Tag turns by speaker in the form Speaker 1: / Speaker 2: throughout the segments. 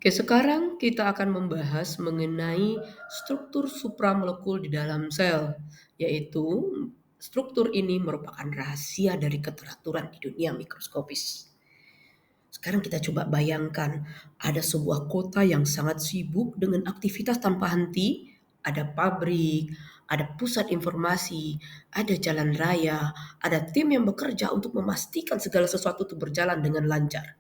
Speaker 1: Oke, sekarang kita akan membahas mengenai struktur supramolekul di dalam sel, yaitu struktur ini merupakan rahasia dari keteraturan di dunia mikroskopis. Sekarang kita coba bayangkan, ada sebuah kota yang sangat sibuk dengan aktivitas tanpa henti, ada pabrik, ada pusat informasi, ada jalan raya, ada tim yang bekerja untuk memastikan segala sesuatu itu berjalan dengan lancar.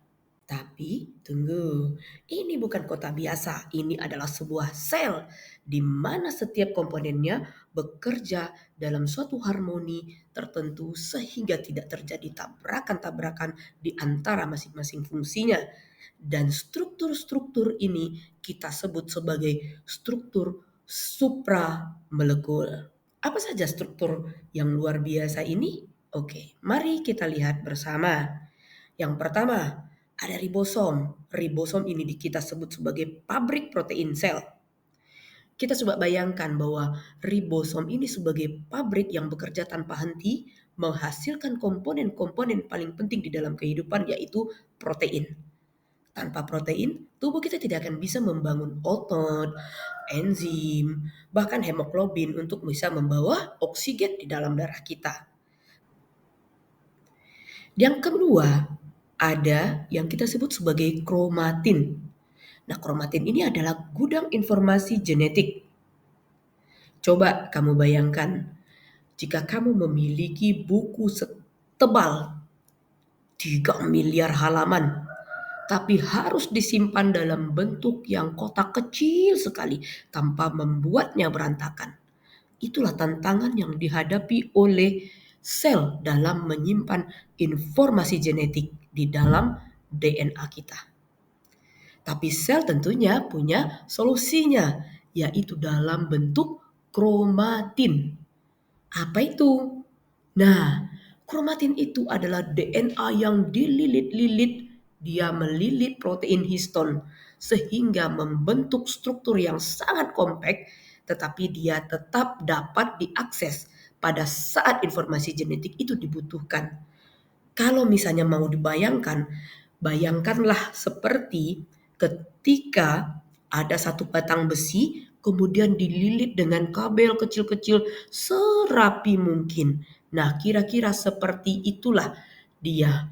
Speaker 1: Tapi tunggu, ini bukan kota biasa, ini adalah sebuah sel di mana setiap komponennya bekerja dalam suatu harmoni tertentu sehingga tidak terjadi tabrakan-tabrakan di antara masing-masing fungsinya. Dan struktur-struktur ini kita sebut sebagai struktur supramolekul. Apa saja struktur yang luar biasa ini? Oke, mari kita lihat bersama. Yang pertama, ada ribosom. Ribosom ini kita sebut sebagai pabrik protein sel. Kita coba bayangkan bahwa ribosom ini sebagai pabrik yang bekerja tanpa henti menghasilkan komponen-komponen paling penting di dalam kehidupan, yaitu protein. Tanpa protein, tubuh kita tidak akan bisa membangun otot, enzim, bahkan hemoglobin untuk bisa membawa oksigen di dalam darah kita. Yang kedua, ada yang kita sebut sebagai kromatin. Nah, kromatin ini adalah gudang informasi genetik. Coba kamu bayangkan, jika kamu memiliki buku setebal 3 miliar halaman, tapi harus disimpan dalam bentuk yang kotak kecil sekali tanpa membuatnya berantakan. Itulah tantangan yang dihadapi oleh sel dalam menyimpan informasi genetik di dalam DNA kita. Tapi sel tentunya punya solusinya, yaitu dalam bentuk kromatin. Apa itu? Nah, kromatin itu adalah DNA yang dililit-lilit. Dia melilit protein histon sehingga membentuk struktur yang sangat kompak, tetapi dia tetap dapat diakses pada saat informasi genetik itu dibutuhkan. Kalau misalnya mau dibayangkan, bayangkanlah seperti ketika ada satu batang besi kemudian dililit dengan kabel kecil-kecil serapi mungkin. Nah, kira-kira seperti itulah dia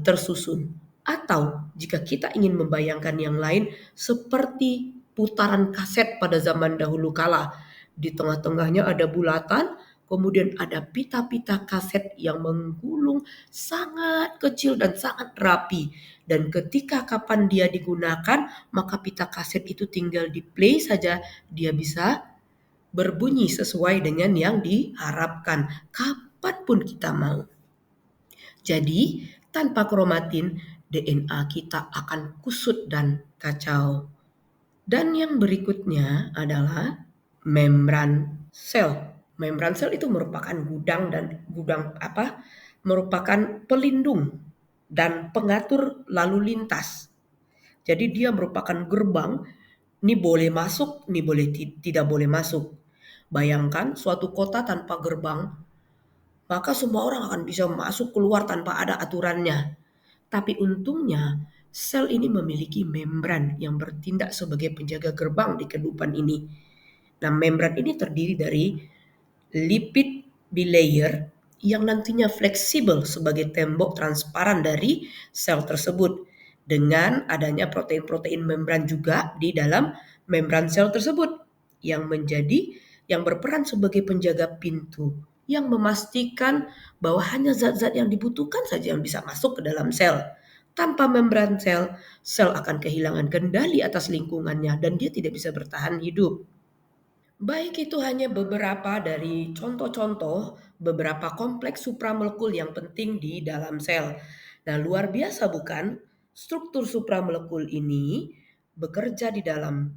Speaker 1: tersusun. Atau jika kita ingin membayangkan yang lain, seperti putaran kaset pada zaman dahulu kala. Di tengah-tengahnya ada bulatan, kemudian ada pita-pita kaset yang menggulung sangat kecil dan sangat rapi. Dan ketika kapan dia digunakan, maka pita kaset itu tinggal di play saja, dia bisa berbunyi sesuai dengan yang diharapkan kapanpun kita mau. Jadi tanpa kromatin, DNA kita akan kusut dan kacau. Dan yang berikutnya adalah membran sel. Membran sel itu merupakan merupakan pelindung dan pengatur lalu lintas. Jadi dia merupakan gerbang, ini boleh masuk, ini tidak boleh masuk. Bayangkan suatu kota tanpa gerbang, maka semua orang akan bisa masuk keluar tanpa ada aturannya. Tapi untungnya sel ini memiliki membran yang bertindak sebagai penjaga gerbang di kehidupan ini. Nah, membran ini terdiri dari lipid bilayer yang nantinya fleksibel sebagai tembok transparan dari sel tersebut. Dengan adanya protein-protein membran juga di dalam membran sel tersebut yang berperan sebagai penjaga pintu yang memastikan bahwa hanya zat-zat yang dibutuhkan saja yang bisa masuk ke dalam sel. Tanpa membran sel, sel akan kehilangan kendali atas lingkungannya dan dia tidak bisa bertahan hidup. Baik, itu hanya beberapa dari contoh-contoh beberapa kompleks supramolekul yang penting di dalam sel. Nah, luar biasa bukan? Struktur supramolekul ini bekerja di dalam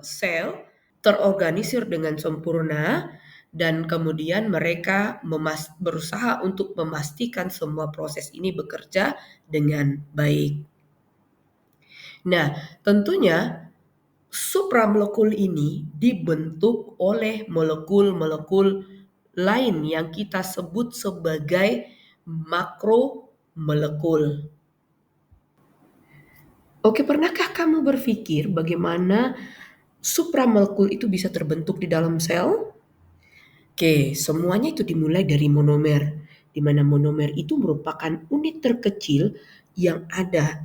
Speaker 1: sel, terorganisir dengan sempurna, dan kemudian mereka berusaha untuk memastikan semua proses ini bekerja dengan baik. Nah, tentunya supramolekul ini dibentuk oleh molekul-molekul lain yang kita sebut sebagai makromolekul. Oke, pernahkah kamu berpikir bagaimana supramolekul itu bisa terbentuk di dalam sel? Oke, semuanya itu dimulai dari monomer, di mana monomer itu merupakan unit terkecil yang ada.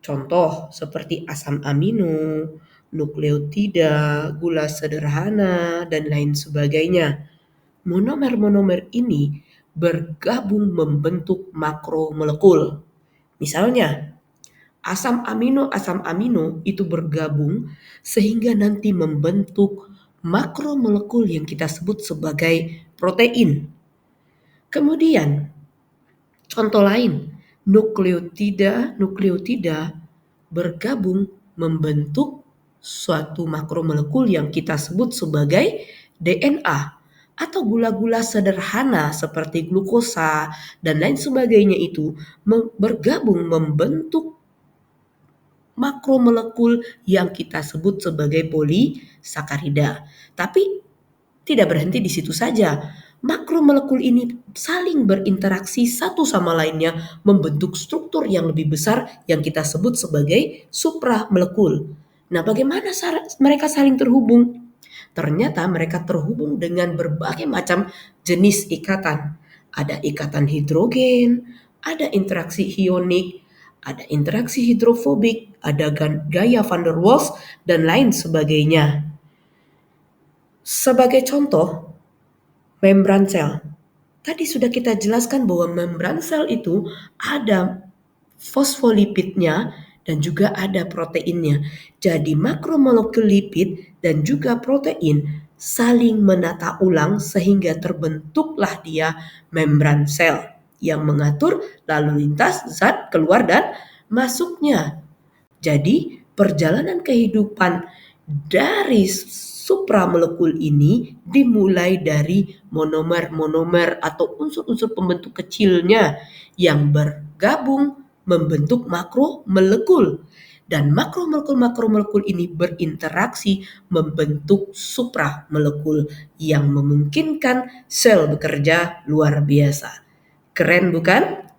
Speaker 1: Contoh seperti asam amino, nukleotida, gula sederhana, dan lain sebagainya. Monomer-monomer ini bergabung membentuk makromolekul. Misalnya, asam amino itu bergabung sehingga nanti membentuk makromolekul yang kita sebut sebagai protein. Kemudian, contoh lain, nukleotida bergabung membentuk suatu makromolekul yang kita sebut sebagai DNA atau gula-gula sederhana seperti glukosa dan lain sebagainya itu bergabung membentuk makromolekul yang kita sebut sebagai polisakarida. Tapi tidak berhenti di situ saja. Makromolekul ini saling berinteraksi satu sama lainnya membentuk struktur yang lebih besar yang kita sebut sebagai supramolekul. Nah, bagaimana mereka saling terhubung? Ternyata mereka terhubung dengan berbagai macam jenis ikatan. Ada ikatan hidrogen, ada interaksi ionik, ada interaksi hidrofobik, ada gaya van der Waals, dan lain sebagainya. Sebagai contoh, membran sel. Tadi sudah kita jelaskan bahwa membran sel itu ada fosfolipidnya dan juga ada proteinnya. Jadi makromolekul lipid dan juga protein saling menata ulang sehingga terbentuklah dia membran sel yang mengatur lalu lintas zat keluar dan masuknya. Jadi perjalanan kehidupan dari supramolekul ini dimulai dari monomer-monomer atau unsur-unsur pembentuk kecilnya yang bergabung membentuk makromolekul. Dan makromolekul-makromolekul ini berinteraksi membentuk supramolekul yang memungkinkan sel bekerja luar biasa. Keren bukan?